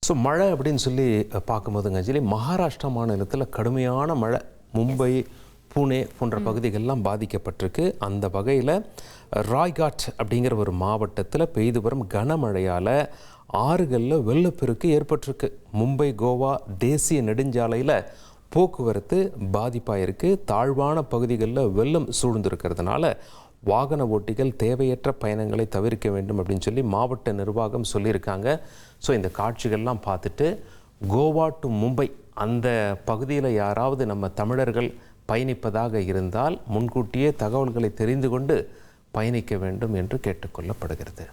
So மழை அப்படின்னு சொல்லி பார்க்கும்போதுங்க ஆக்சுவலி மகாராஷ்டிரா மாநிலத்தில் கடுமையான மழை, மும்பை, புனே போன்ற பகுதிகள்லாம் பாதிக்கப்பட்டிருக்கு. அந்த வகையில் ராய்காட் அப்படிங்கிற ஒரு மாவட்டத்தில் பெய்து வரும் கனமழையால் ஆறுகளில் வெள்ளப்பெருக்கு ஏற்பட்டிருக்கு. மும்பை கோவா தேசிய நெடுஞ்சாலையில் போக்குவரத்து பாதிப்பாயிருக்கு. தாழ்வான பகுதிகளில் வெள்ளம் சூழ்ந்திருக்கிறதுனால வாகன ஓட்டிகள் தேவையற்ற பயணங்களை தவிர்க்க வேண்டும் அப்படின்னு சொல்லி மாவட்ட நிர்வாகம் சொல்லியிருக்காங்க. ஸோ இந்த காட்சிகள்லாம் பார்த்துட்டு கோவா டு மும்பை அந்த பகுதியில் யாராவது நம்ம தமிழர்கள் பயணிப்பதாக இருந்தால் முன்கூட்டியே தகவல்களை தெரிந்து கொண்டு பயணிக்க வேண்டும் என்று கேட்டுக்கொள்ளப்படுகிறது.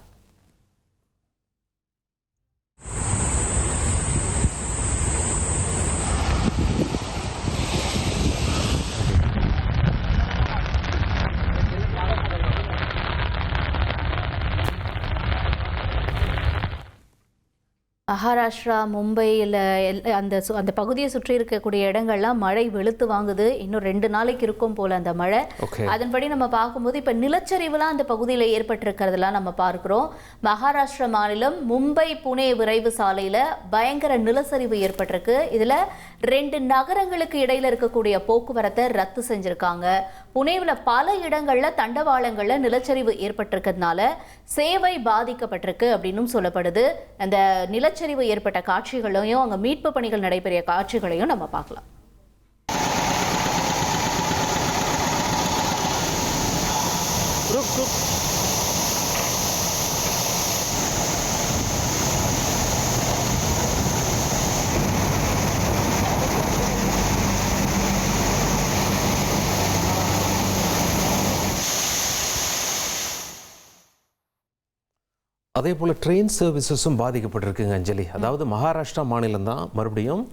மகாராஷ்டிரா, மும்பையில் அந்த பகுதியை சுற்றி இருக்கக்கூடிய இடங்கள்லாம் மழை வெளுத்து வாங்குது. இன்னும் 2 நாளைக்கு இருக்கும் போல அந்த மழை. அதன்படி நம்ம பார்க்கும்போது இப்போ நிலச்சரிவுலாம் அந்த பகுதியில் ஏற்பட்டிருக்கிறதுலாம் நம்ம பார்க்குறோம். மகாராஷ்டிரா மாநிலம் மும்பை புனே விரைவு சாலையில் பயங்கர நிலச்சரிவு ஏற்பட்டிருக்கு. இதில் 2 நகரங்களுக்கு இடையில இருக்கக்கூடிய போக்குவரத்தை ரத்து செஞ்சிருக்காங்க. புனேவில் பல இடங்களில் தண்டவாளங்களில் நிலச்சரிவு ஏற்பட்டிருக்கிறதுனால சேவை பாதிக்கப்பட்டிருக்கு அப்படின்னு சொல்லப்படுது. அந்த நிலச்சரிவு ஏற்பட்ட காட்சிகளையும் அங்கே மீட்பு பணிகள் நடைபெறிய காட்சிகளையும் நம்ம பார்க்கலாம். அதே போல் ட்ரெயின் சர்வீசஸும் பாதிக்கப்பட்டிருக்குங்க அஞ்சலி. அதாவது மகாராஷ்டிரா மாநிலம் தான் மறுபடியும்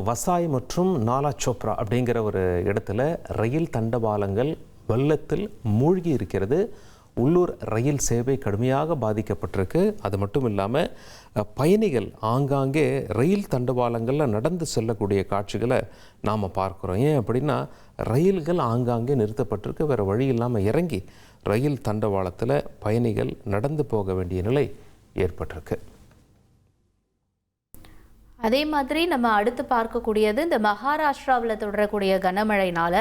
வசாய் மற்றும் நாலா சோப்ரா அப்படிங்கிற ஒரு இடத்துல ரயில் தண்டவாளங்கள் வெள்ளத்தில் மூழ்கி இருக்கிறது. உள்ளூர் ரயில் சேவை கடுமையாக பாதிக்கப்பட்டிருக்கு. அது மட்டும் இல்லாமல் பயணிகள் ஆங்காங்கே ரயில் தண்டவாளங்களில் நடந்து செல்லக்கூடிய காட்சிகளை நாம் பார்க்குறோம். ஏன் அப்படின்னா ரயில்கள் ஆங்காங்கே நிறுத்தப்பட்டிருக்கு. வேறு வழி இல்லாமல் இறங்கி ரயில் தண்டவாளத்தில் பயணிகள் நடந்து போக வேண்டிய நிலை ஏற்பட்டிருக்கு. அதே மாதிரி நம்ம அடுத்து பார்க்கக்கூடியது இந்த மகாராஷ்டிராவில் தொடரக்கூடிய கனமழையினால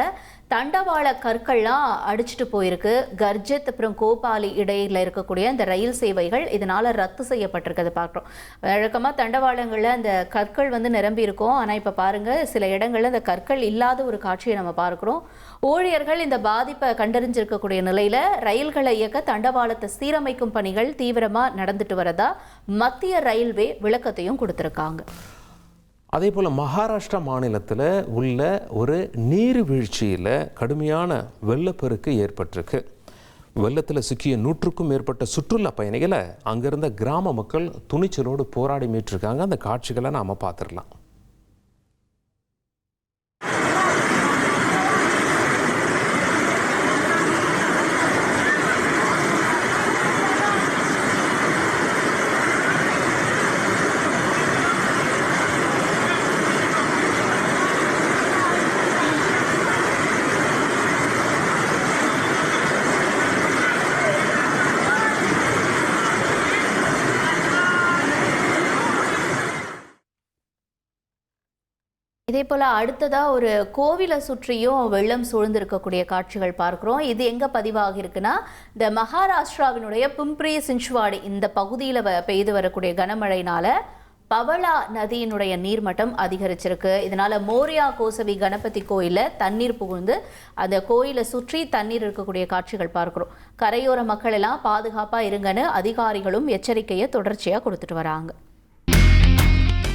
தண்டவாள கற்கள்லாம் அடிச்சுட்டு போயிருக்கு. கர்ஜத் அப்புறம் கோபாலி இடையில இருக்கக்கூடிய இந்த ரயில் சேவைகள் இதனால ரத்து செய்யப்பட்டிருக்கிறது பார்க்குறோம். வழக்கமாக தண்டவாளங்களில் அந்த கற்கள் நிரம்பி இருக்கும். ஆனால் இப்போ பாருங்க சில இடங்களில் அந்த கற்கள் இல்லாத ஒரு காட்சியை நம்ம பார்க்குறோம். ஊழியர்கள் இந்த பாதிப்பை கண்டறிஞ்சிருக்கக்கூடிய நிலையில ரயில்களை இயக்க தண்டவாளத்தை சீரமைக்கும் பணிகள் தீவிரமாக நடந்துட்டு வரதா மத்திய ரயில்வே விளக்கத்தையும் கொடுத்திருக்காங்க. அதே போல் மகாராஷ்டிரா மாநிலத்தில் உள்ள ஒரு நீர்வீழ்ச்சியில் கடுமையான வெள்ளப்பெருக்கு ஏற்பட்டிருக்கு. வெள்ளத்தில் சிக்கிய 100க்கும் மேற்பட்ட சுற்றுலா பயணிகளை அங்கிருந்த கிராம மக்கள் துணிச்சலோடு போராடி மீட்டிருக்காங்க. அந்த காட்சிகளை நாம் பார்த்துடலாம். இதே போல் அடுத்ததாக ஒரு கோவிலை சுற்றியும் வெள்ளம் சூழ்ந்திருக்கக்கூடிய காட்சிகள் பார்க்குறோம். இது எங்கே பதிவாகிருக்குன்னா இந்த மகாராஷ்டிராவினுடைய பிம்ப்ரி சிஞ்ச்வாடி இந்த பகுதியில் பெய்து வரக்கூடிய கனமழையினால பவளா நதியினுடைய நீர்மட்டம் அதிகரிச்சிருக்கு. இதனால் மோரியா கோசவி கணபதி கோயிலில் தண்ணீர் புகுந்து அந்த கோயிலை சுற்றி தண்ணீர் இருக்கக்கூடிய காட்சிகள் பார்க்குறோம். கரையோர மக்கள் எல்லாம் பாதுகாப்பாக இருங்கன்னு அதிகாரிகளும் எச்சரிக்கையை தொடர்ச்சியாக கொடுத்துட்டு வராங்க.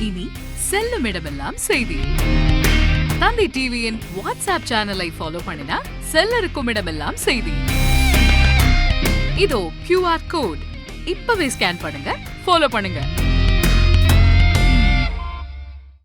இனி செல்லும் இடமெல்லாம் செய்தி. தந்தி டிவியின் வாட்ஸ்அப் சேனலை ஃபாலோ பண்ணினா செல்ல இருக்கும் இடமெல்லாம் செய்தி. இதோ QR கோட் இப்பவே ஸ்கேன் பண்ணுங்க, ஃபாலோ பண்ணுங்க.